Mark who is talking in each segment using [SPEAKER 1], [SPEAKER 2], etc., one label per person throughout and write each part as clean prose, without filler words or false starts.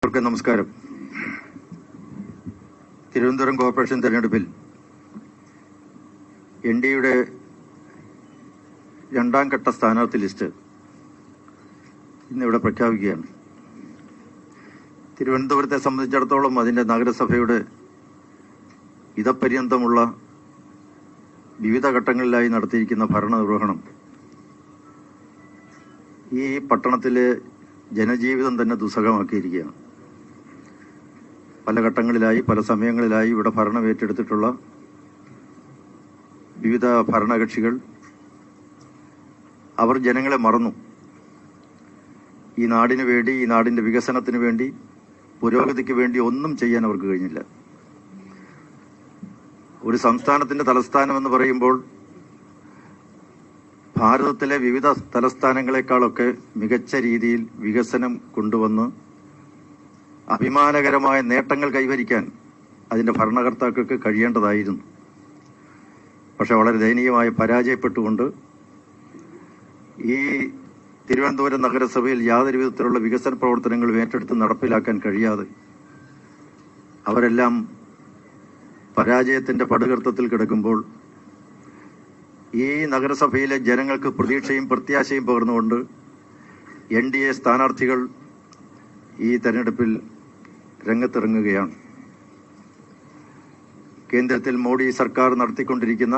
[SPEAKER 1] നമസ്കാരം. തിരുവനന്തപുരം കോർപ്പറേഷൻ തെരഞ്ഞെടുപ്പിൽ എൻഡിഎയുടെ രണ്ടാം ഘട്ട സ്ഥാനാർത്ഥി ലിസ്റ്റ് ഇന്നിവിടെ പ്രഖ്യാപിക്കുകയാണ്. തിരുവനന്തപുരത്തെ സംബന്ധിച്ചിടത്തോളം അതിൻ്റെ നഗരസഭയുടെ ഇതപര്യന്തമുള്ള വിവിധ ഘട്ടങ്ങളിലായി നടത്തിയിരിക്കുന്ന ഭരണനിർവഹണം ഈ പട്ടണത്തിലെ ജനജീവിതം തന്നെ ദുസ്സഹമാക്കിയിരിക്കുകയാണ്. പല ഘട്ടങ്ങളിലായി പല സമയങ്ങളിലായി ഇവിടെ ഭരണം ഏറ്റെടുത്തിട്ടുള്ള വിവിധ ഭരണകക്ഷികൾ അവർ ജനങ്ങളെ മറന്നു. ഈ നാടിനു വേണ്ടി, ഈ നാടിൻ്റെ വികസനത്തിന് വേണ്ടി, പുരോഗതിക്ക് വേണ്ടി ഒന്നും ചെയ്യാൻ അവർക്ക് കഴിഞ്ഞില്ല. ഒരു സംസ്ഥാനത്തിൻ്റെ തലസ്ഥാനം എന്ന് പറയുമ്പോൾ ഭാരതത്തിലെ വിവിധ തലസ്ഥാനങ്ങളെക്കാളൊക്കെ മികച്ച രീതിയിൽ വികസനം കൊണ്ടുവന്ന് അഭിമാനകരമായ നേട്ടങ്ങൾ കൈവരിക്കാൻ അതിൻ്റെ ഭരണകർത്താക്കൾക്ക് കഴിയേണ്ടതായിരുന്നു. പക്ഷെ വളരെ ദയനീയമായി പരാജയപ്പെട്ടുകൊണ്ട് ഈ തിരുവനന്തപുരം നഗരസഭയിൽ യാതൊരു വിധത്തിലുള്ള വികസന പ്രവർത്തനങ്ങളും ഏറ്റെടുത്ത് നടപ്പിലാക്കാൻ കഴിയാതെ അവരെല്ലാം പരാജയത്തിൻ്റെ പടുകർത്തത്തിൽ കിടക്കുമ്പോൾ ഈ നഗരസഭയിലെ ജനങ്ങൾക്ക് പ്രതീക്ഷയും പ്രത്യാശയും പകർന്നുകൊണ്ട് എൻഡിഎ സ്ഥാനാർത്ഥികൾ ഈ തെരഞ്ഞെടുപ്പിൽ രംഗത്തിറങ്ങുകയാണ്. കേന്ദ്രത്തിൽ മോഡി സർക്കാർ നടത്തിക്കൊണ്ടിരിക്കുന്ന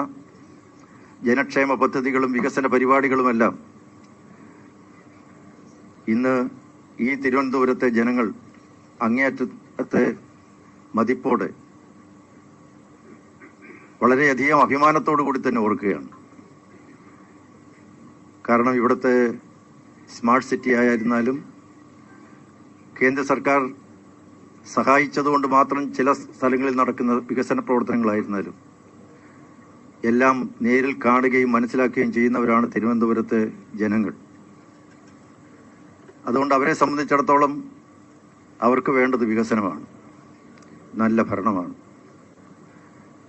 [SPEAKER 1] ജനക്ഷേമ പദ്ധതികളും വികസന പരിപാടികളുമെല്ലാം ഇന്ന് ഈ തിരുവനന്തപുരത്തെ ജനങ്ങൾ അങ്ങേയറ്റത്തെ മതിപ്പോടെ വളരെയധികം അഭിമാനത്തോടു കൂടി തന്നെ ഓർക്കുകയാണ്. കാരണം ഇവിടുത്തെ സ്മാർട്ട് സിറ്റി ആയിരുന്നാലും കേന്ദ്ര സർക്കാർ സഹായിച്ചതുകൊണ്ട് മാത്രം ചില സ്ഥലങ്ങളിൽ നടക്കുന്ന വികസന പ്രവർത്തനങ്ങളായിരുന്നാലും എല്ലാം നേരിൽ കാണുകയും മനസ്സിലാക്കുകയും ചെയ്യുന്നവരാണ് തിരുവനന്തപുരത്തെ ജനങ്ങൾ. അതുകൊണ്ട് അവരെ സംബന്ധിച്ചിടത്തോളം അവർക്ക് വേണ്ടത് വികസനമാണ്, നല്ല ഭരണമാണ്.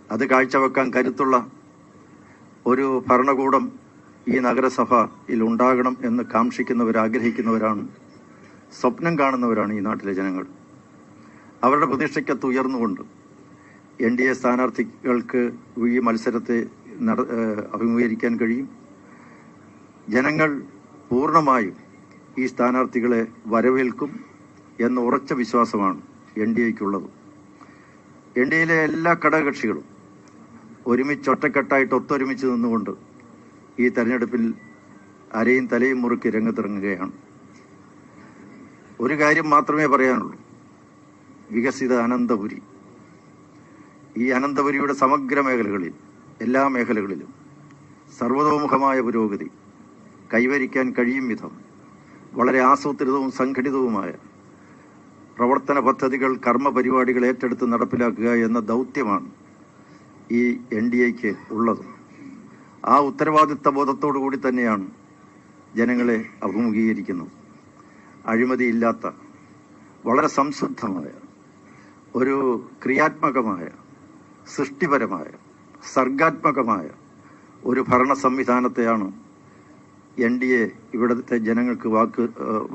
[SPEAKER 1] അത് കാഴ്ചവെക്കാൻ കരുത്തുള്ള ഒരു ഭരണകൂടം ഈ നഗരസഭയിൽ ഉണ്ടാകണം എന്ന് കാംക്ഷിക്കുന്നവർ, ആഗ്രഹിക്കുന്നവരാണ്, സ്വപ്നം കാണുന്നവരാണ് ഈ നാട്ടിലെ ജനങ്ങൾ. അവരുടെ പ്രതീക്ഷയ്ക്കത്ത് ഉയർന്നുകൊണ്ട് എൻഡിഎ സ്ഥാനാർത്ഥികൾക്ക് ഈ മത്സരത്തെ അഭിമുഖീകരിക്കാൻ കഴിയും. ജനങ്ങൾ പൂർണ്ണമായും ഈ സ്ഥാനാർത്ഥികളെ വരവേൽക്കും എന്ന ഉറച്ച വിശ്വാസമാണ് എൻഡിഎക്കുള്ളത്. എൻഡിഎയിലെ എല്ലാ ഘടകകക്ഷികളും ഒറ്റക്കെട്ടായിട്ട് ഒത്തൊരുമിച്ച് നിന്നുകൊണ്ട് ഈ തെരഞ്ഞെടുപ്പിൽ അരയും തലയും മുറുക്കി രംഗത്തിറങ്ങുകയാണ്. ഒരു കാര്യം മാത്രമേ പറയാനുള്ളൂ: വികസിത അനന്തപുരി. ഈ അനന്തപുരിയുടെ സമഗ്ര മേഖലകളിൽ, എല്ലാ മേഖലകളിലും സർവതോമുഖമായ പുരോഗതി കൈവരിക്കാൻ കഴിയും വിധം വളരെ ആസൂത്രിതവും സംഘടിതവുമായ പ്രവർത്തന പദ്ധതികൾ, കർമ്മ പരിപാടികൾ ഏറ്റെടുത്ത് നടപ്പിലാക്കുക എന്ന ദൗത്യമാണ് ഈ എൻഡിഎക്ക് ഉള്ളത്. ആ ഉത്തരവാദിത്ത ബോധത്തോടു കൂടി തന്നെയാണ് ജനങ്ങളെ അഭിമുഖീകരിക്കുന്നത്. അഴിമതിയില്ലാത്ത, വളരെ സംശുദ്ധമായ, ഒരു ക്രിയാത്മകമായ, സൃഷ്ടിപരമായ, സർഗാത്മകമായ ഒരു ഭരണ സംവിധാനത്തെയാണ് എൻഡിഎ ഇവിടുത്തെ ജനങ്ങൾക്ക്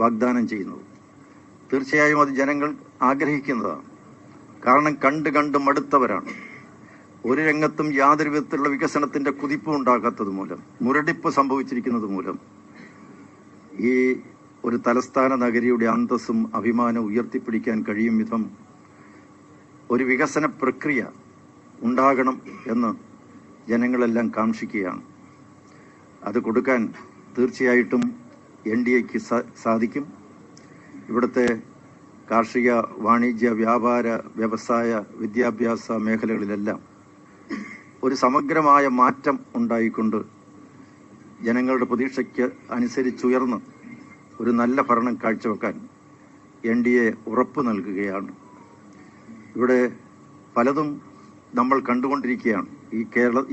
[SPEAKER 1] വാഗ്ദാനം ചെയ്യുന്നത്. തീർച്ചയായും അത് ജനങ്ങൾ ആഗ്രഹിക്കുന്നതാണ്. കാരണം കണ്ട് മടുത്തവരാണ്. ഒരു രംഗത്തും യാതൊരു വിധത്തിലുള്ള വികസനത്തിന്റെ കുതിപ്പ് ഉണ്ടാകാത്തത് മൂലം, മുരടിപ്പ് സംഭവിച്ചിരിക്കുന്നത് മൂലം ഈ ഒരു തലസ്ഥാന നഗരിയുടെ അന്തസ്സും അഭിമാനവും ഉയർത്തിപ്പിടിക്കാൻ കഴിയും വിധം ഒരു വികസന പ്രക്രിയ ഉണ്ടാകണം എന്ന് ജനങ്ങളെല്ലാം കാംക്ഷിക്കുകയാണ്. അത് കൊടുക്കാൻ തീർച്ചയായിട്ടും എൻഡിഎക്ക് സാധിക്കും. ഇവിടുത്തെ കാർഷിക, വാണിജ്യ, വ്യാപാര, വ്യവസായ, വിദ്യാഭ്യാസ മേഖലകളിലെല്ലാം ഒരു സമഗ്രമായ മാറ്റം ഉണ്ടായിക്കൊണ്ട് ജനങ്ങളുടെ പ്രതീക്ഷയ്ക്ക് അനുസരിച്ചുയർന്ന് ഒരു നല്ല ഭരണം കാഴ്ചവെക്കാൻ എൻഡിഎ ഉറപ്പ് നൽകുകയാണ്. ഇവിടെ പലതും നമ്മൾ കണ്ടുകൊണ്ടിരിക്കുകയാണ്.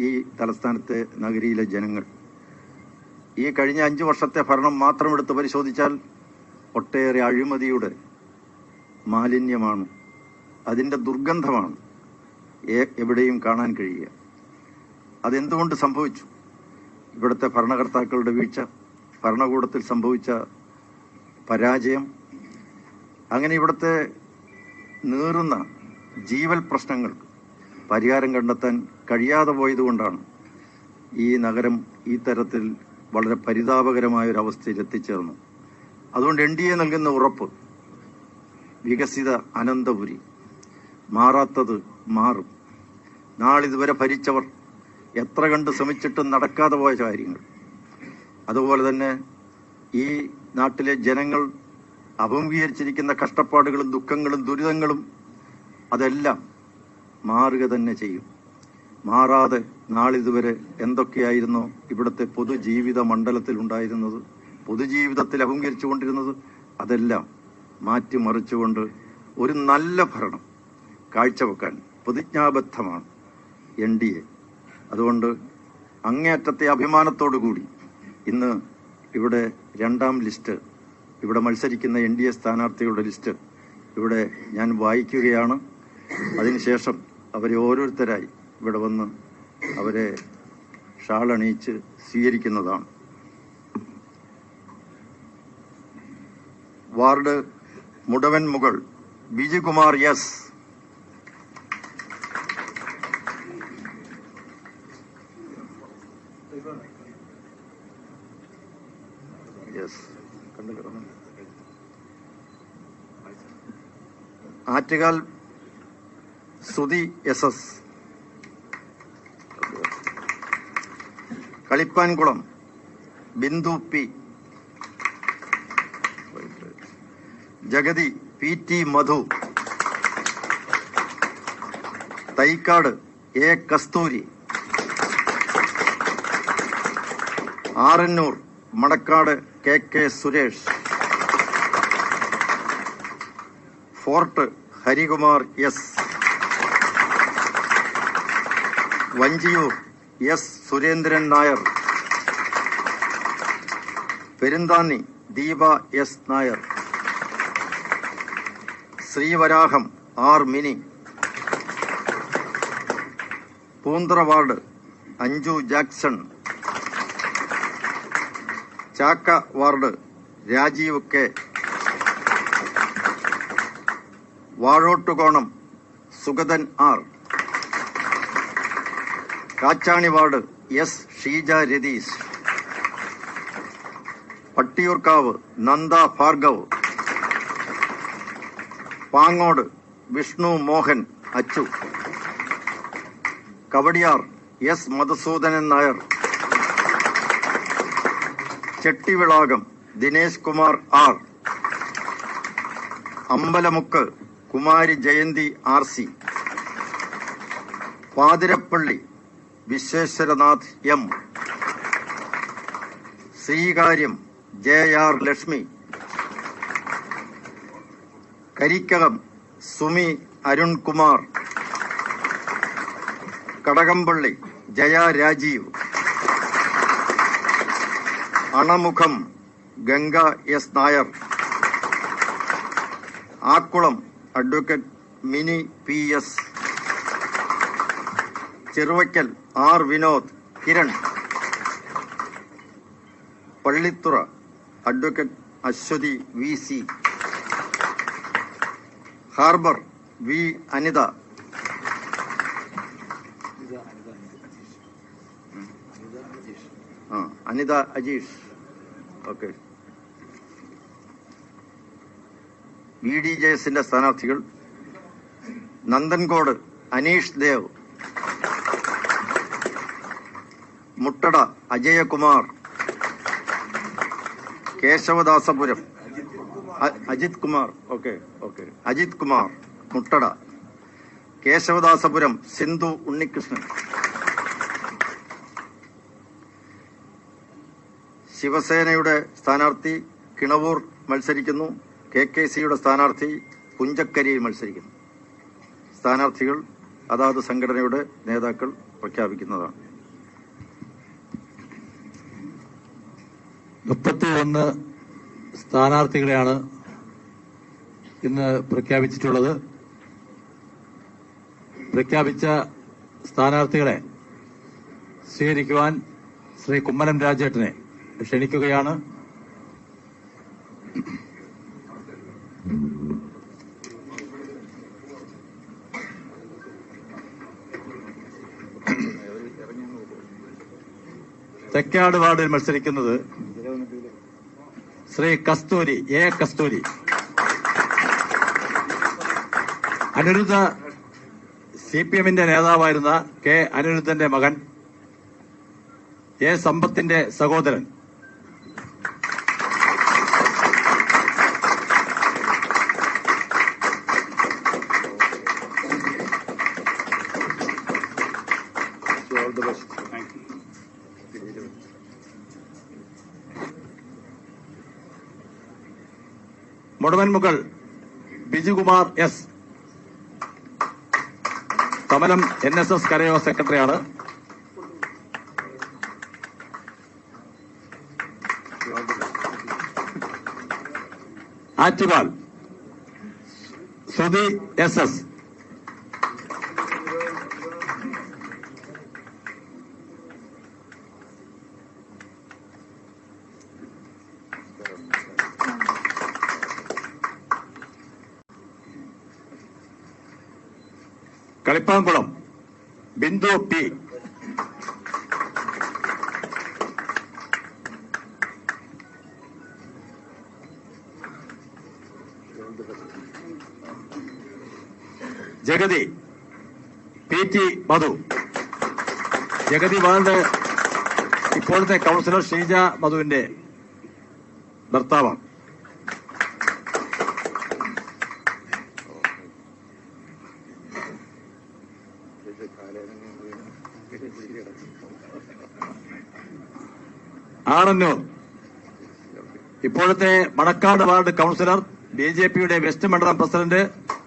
[SPEAKER 1] ഈ തലസ്ഥാനത്തെ നഗരിയിലെ ജനങ്ങൾ ഈ കഴിഞ്ഞ 5 വർഷത്തെ ഭരണം മാത്രം എടുത്ത് പരിശോധിച്ചാൽ ഒട്ടേറെ അഴിമതിയുടെ മാലിന്യമാണ്, അതിൻ്റെ ദുർഗന്ധമാണ് എവിടെയും കാണാൻ കഴിയുക. അതെന്തുകൊണ്ട് സംഭവിച്ചു? ഇവിടുത്തെ ഭരണകർത്താക്കളുടെ വീഴ്ച, ഭരണകൂടത്തിൽ സംഭവിച്ച പരാജയം, അങ്ങനെ ഇവിടുത്തെ നീറുന്ന ജീവൽ പ്രശ്നങ്ങൾ പരിഹാരം കണ്ടെത്താൻ കഴിയാതെ പോയതുകൊണ്ടാണ് ഈ നഗരം ഈ തരത്തിൽ വളരെ പരിതാപകരമായ ഒരു അവസ്ഥയിൽ എത്തിച്ചേർന്നു. അതുകൊണ്ട് NDA നൽകുന്ന ഉറപ്പ് വികസിത അനന്തപുരി, മാറാത്തത് മാറും. നാളിതുവരെ ഭരിച്ചവർ എത്ര കണ്ട് ശ്രമിച്ചിട്ടും നടക്കാതെ പോയ കാര്യങ്ങൾ, അതുപോലെ തന്നെ ഈ നാട്ടിലെ ജനങ്ങൾ അഭിമുഖീകരിച്ചിരിക്കുന്ന കഷ്ടപ്പാടുകളും ദുഃഖങ്ങളും ദുരിതങ്ങളും അതെല്ലാം മാറുക തന്നെ ചെയ്യും. മാറാതെ നാളിതുവരെ എന്തൊക്കെയായിരുന്നോ ഇവിടുത്തെ പൊതുജീവിത മണ്ഡലത്തിൽ ഉണ്ടായിരുന്നത്, പൊതുജീവിതത്തിൽ അഭിമുഖീകരിച്ചുകൊണ്ടിരുന്നത്, അതെല്ലാം മാറ്റിമറിച്ചുകൊണ്ട് ഒരു നല്ല ഭരണം കാഴ്ചവെക്കാൻ പ്രതിജ്ഞാബദ്ധമാണ് NDA. അതുകൊണ്ട് അങ്ങേയറ്റത്തെ അഭിമാനത്തോടു കൂടി ഇന്ന് ഇവിടെ രണ്ടാം ലിസ്റ്റ്, ഇവിടെ മത്സരിക്കുന്ന NDA സ്ഥാനാർത്ഥികളുടെ ലിസ്റ്റ് ഇവിടെ ഞാൻ വായിക്കുകയാണ്. അതിനുശേഷം അവരെ ഓരോരുത്തരായി ഇവിടെ വന്ന് അവരെ ഷാളണിയിച്ച് സ്വീകരിക്കുന്നതാണ്. Ward Mudavanmukal Bijukumar S. Attukal Sudhi SS. Kalippankulam Bindu P. Jagathy PT Madhu. Thycaud A Kasthuri. Arannoor Manacaud KK Suresh. Fort Harikumar S. Vanchiyoor S Surendran Nair. Perunthanni Deepa S Nair. Sreevaraham R Mini. Poonthura ward Anju Jackson. Chakka ward Rajeev K. Vazhottukonam Sugathan R. Kachani ward S Sheeja Ratheesh. Vattiyoorkavu Nanda Bhargav. Pangode Vishnu Mohan Achu. Kowdiar S Madhusoodanan Nair. Chettivilakam Dinesh Kumar R. Ambalamukku Kumari Jayanthi RC. Pathirappally Vishweshwaranath M. Sreekaryam JR Lakshmi. Karikkakam Sumi Arunkumar. Kadakampally Jaya Rajeev. Anamukham Ganga S Nair. Akkulam advocate Mini PS. Cheruvakkal R Vinod Kiran. Pallithura advocate Aswathy VC. Harbour V Anitha. Anitha Ajeesh. Okay. VDJSന്റെ സ്ഥാനാർത്ഥികൾ Nanthancode Aneesh Dev. Muttada Ajayakumar. Kesavadasapuram Ajith Kumar. Okay. Ajith Kumar Muttada. Kesavadasapuram Sindhu Unnikrishnan. ശിവസേനയുടെ സ്ഥാനാർത്ഥി കിണവൂർ മത്സരിക്കുന്നു. KKCയുടെ സ്ഥാനാർത്ഥി പുഞ്ചക്കരിയിൽ മത്സരിക്കുന്നു. സ്ഥാനാർത്ഥികൾ അതാത് സംഘടനയുടെ നേതാക്കൾ പ്രഖ്യാപിക്കുന്നതാണ്.
[SPEAKER 2] 31 സ്ഥാനാർത്ഥികളെയാണ് ഇന്ന് പ്രഖ്യാപിച്ചിട്ടുള്ളത്. പ്രഖ്യാപിച്ച സ്ഥാനാർത്ഥികളെ സ്വീകരിക്കുവാൻ ശ്രീ കുമ്മനം രാജേട്ടനെ ക്ഷണിക്കുകയാണ്. തെക്കാട് വാർഡിൽ മത്സരിക്കുന്നത് ശ്രീ കസ്തൂരി എ കസ്തൂരി. അനിരുദ്ധ CPMന്റെ നേതാവായിരുന്ന കെ അനിരുദ്ധന്റെ മകൻ എ സമ്പത്തിന്റെ സഹോദരൻ. മുടവൻമുകൾ ബിജുകുമാർ എസ്. കമലം NSS കരയോ സെക്രട്ടറിയാണ്. Attukal Sruthi SS. Kalippankulam Bindu P. Jagathy PT Madhu. Jagathy ward ഇപ്പോഴത്തെ കൌൺസിലർ ഷീജ മധുവിന്റെ ഭർത്താവാണ്. ആറന്നൂർ ഇപ്പോഴത്തെ മണക്കാട് വാർഡ് കൌൺസിലർ BJPയുടെ വെസ്റ്റ് മണ്ഡലം president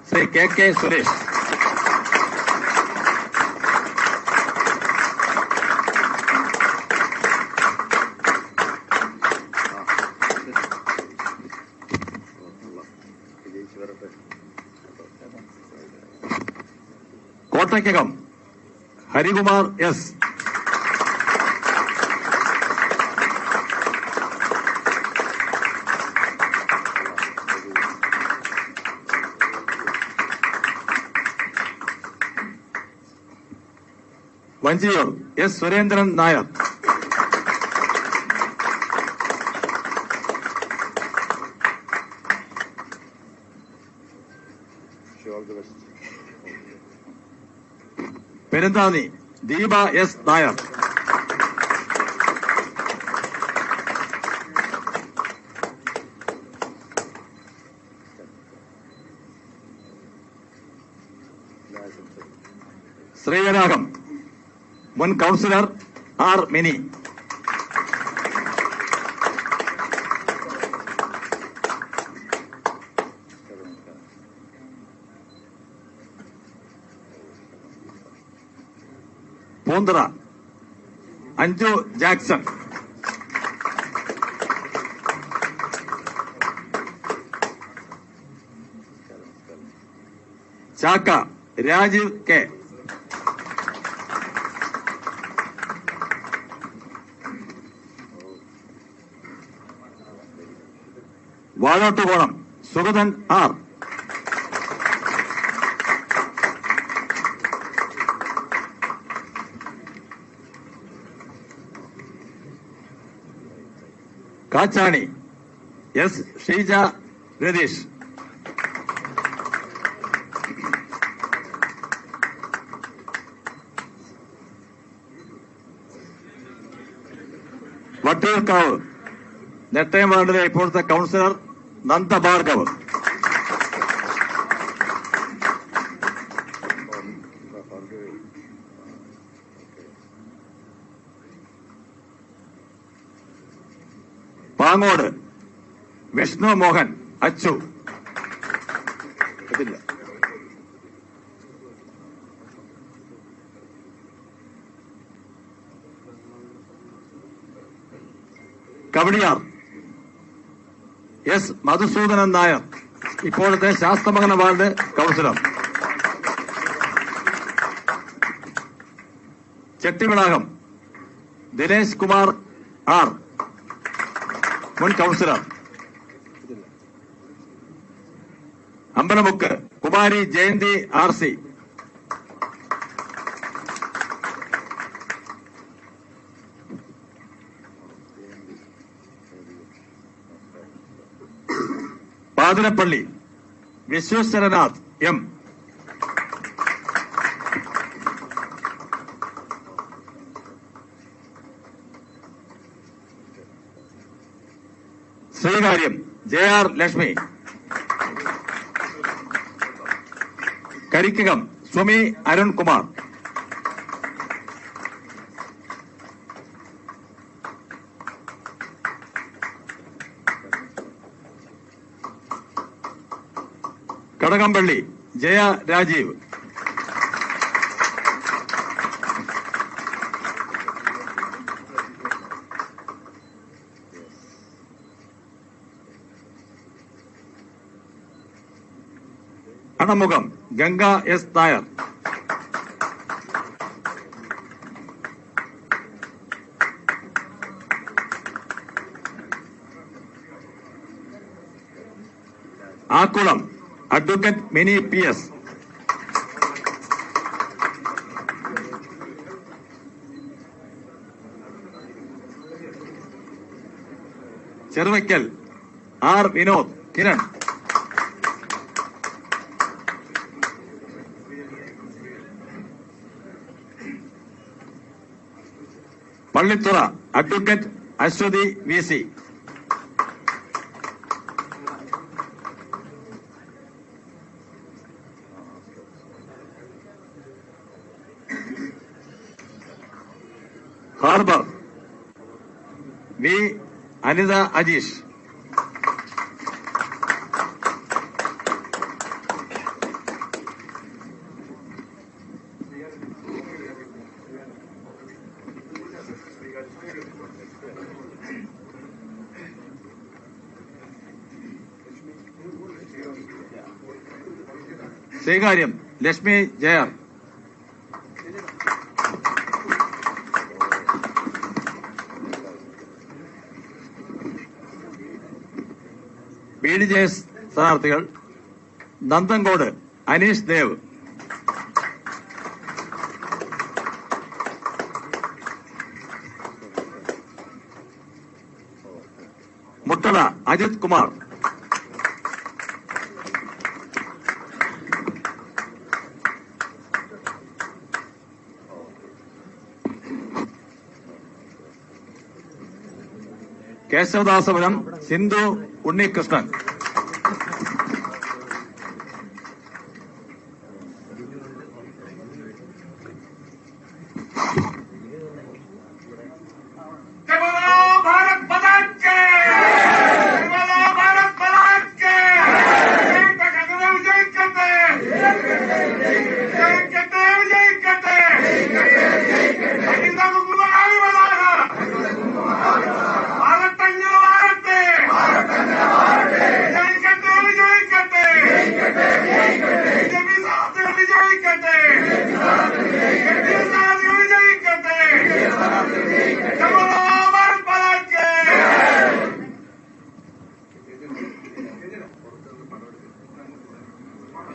[SPEAKER 2] Sree KK Suresh. Kottakkakam Harikumar S. Vanchiyoor S. Surendran Nair. Perunthanni Deepa S. Nair. Sreevaraham മുൻ councillor R. Mini. Poonthura Anju Jackson. Chakka Rajeev K. Vazhottukonam Sugathan R. Kachani S. Sheeja Ratheesh. Vattiyoorkavu Nettayam വാർഡിലെ ഇപ്പോഴത്തെ കൌൺസിലർ നന്ദ ഭാർഗവ്. പാങ്ങോട് വിഷ്ണു മോഹൻ അച്ചു. കവടിയാർ S. മധുസൂദനൻ നായർ ഇപ്പോഴത്തെ Sasthamangalam ward councillor. Chettivilakam Dinesh Kumar R. മുൻ councillor. Ambalamukku Kumari Jayanthi RC. Pathirappally Vishweshwaranath M, Sreekaryam JR Lakshmi, Karikkakam Sumi Arunkumar, Kadakampally Jaya Rajeev, Anamukham Ganga S Nair, Akkulam advocate Mini PS, Cheruvakkal R Vinod Kiran, Pallithura advocate Aswathy VC, Harbour V Anitha Ajeesh, Sreekaryam Lakshmi Jair, BDJ സ്ഥാനാർത്ഥികൾ നന്ദൻകോട് അനീഷ് ദേവ്, മുട്ടള അജിത് കുമാർ, കേശവദാസപുരം സിന്ധു ഉണ്ണികൃഷ്ണൻ,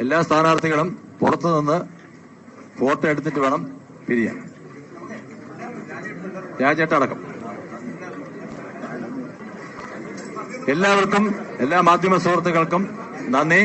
[SPEAKER 2] എല്ലാ സ്ഥാനാർത്ഥികളും പുറത്തുനിന്ന് ഫോട്ടോ എടുത്തിട്ട് വേണം പിരിയാൻ. രാജേട്ടടക്കം എല്ലാവർക്കും, എല്ലാ മാധ്യമ സുഹൃത്തുക്കൾക്കും നന്ദി.